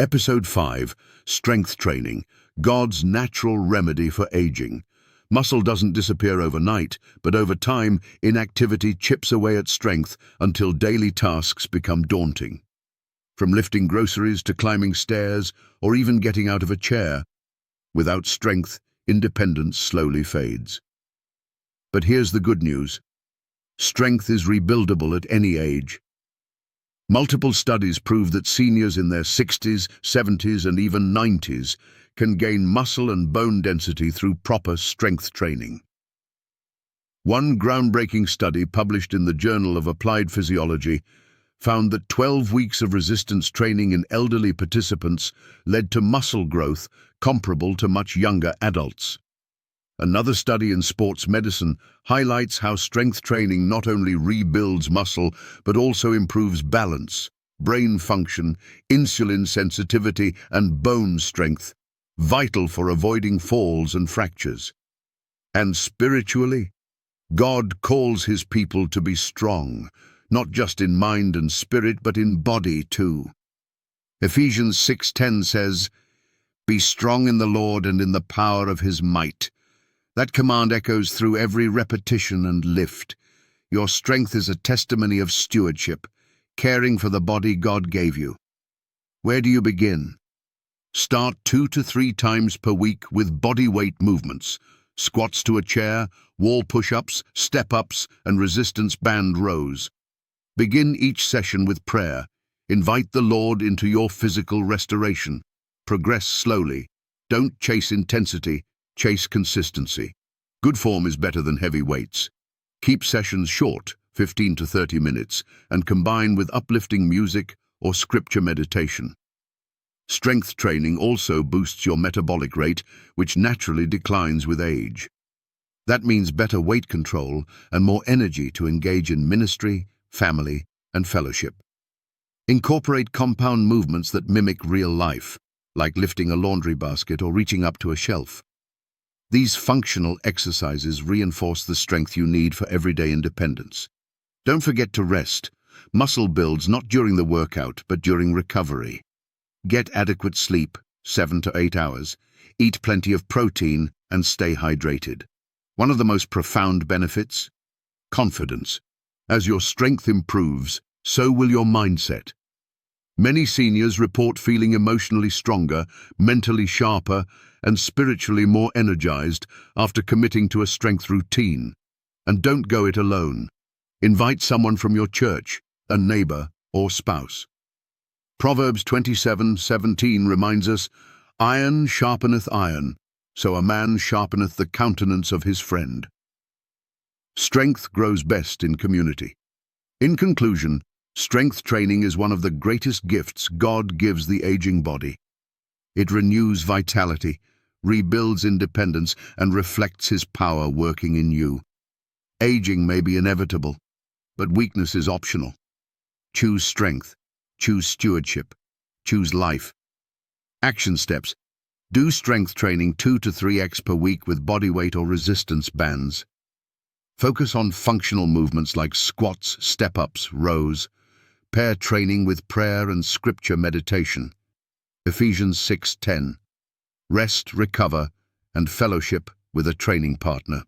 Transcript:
Episode 5, Strength Training, God's Natural Remedy for Aging. Muscle doesn't disappear overnight, but over time, inactivity chips away at strength until daily tasks become daunting. From lifting groceries to climbing stairs, or even getting out of a chair, without strength, independence slowly fades. But here's the good news. Strength is rebuildable at any age. Multiple studies prove that seniors in their 60s, 70s, and even 90s can gain muscle and bone density through proper strength training. One groundbreaking study published in the Journal of Applied Physiology found that 12 weeks of resistance training in elderly participants led to muscle growth comparable to much younger adults. Another study in sports medicine highlights how strength training not only rebuilds muscle, but also improves balance, brain function, insulin sensitivity, and bone strength, vital for avoiding falls and fractures. And spiritually, God calls his people to be strong, not just in mind and spirit, but in body too. Ephesians 6:10 says, "Be strong in the Lord and in the power of his might." That command echoes through every repetition and lift. Your strength is a testimony of stewardship, caring for the body God gave you. Where do you begin? Start 2 to 3 times per week with body weight movements, squats to a chair, wall push-ups, step-ups, and resistance band rows. Begin each session with prayer. Invite the Lord into your physical restoration. Progress slowly. Don't chase intensity. Chase consistency. Good form is better than heavy weights. Keep sessions short, 15 to 30 minutes, and combine with uplifting music or scripture meditation. Strength training also boosts your metabolic rate, which naturally declines with age. That means better weight control and more energy to engage in ministry, family, and fellowship. Incorporate compound movements that mimic real life, like lifting a laundry basket or reaching up to a shelf. These functional exercises reinforce the strength you need for everyday independence. Don't forget to rest. Muscle builds not during the workout, but during recovery. Get adequate sleep, 7 to 8 hours. Eat plenty of protein and stay hydrated. One of the most profound benefits? Confidence. As your strength improves, so will your mindset. Many seniors report feeling emotionally stronger, mentally sharper, and spiritually more energized after committing to a strength routine. And don't go it alone. Invite someone from your church, a neighbor, or spouse. Proverbs 27:17 reminds us, "Iron sharpeneth iron, so a man sharpeneth the countenance of his friend." Strength grows best in community. In conclusion, strength training is one of the greatest gifts God gives the aging body. It renews vitality, rebuilds independence, and reflects his power working in you. Aging may be inevitable, but weakness is optional. Choose strength, choose stewardship, choose life. Action steps. Do strength training 2 to 3x per week with bodyweight or resistance bands. Focus on functional movements like squats, step-ups, rows. Pair training with prayer and scripture meditation. Ephesians 6:10. Rest, recover, and fellowship with a training partner.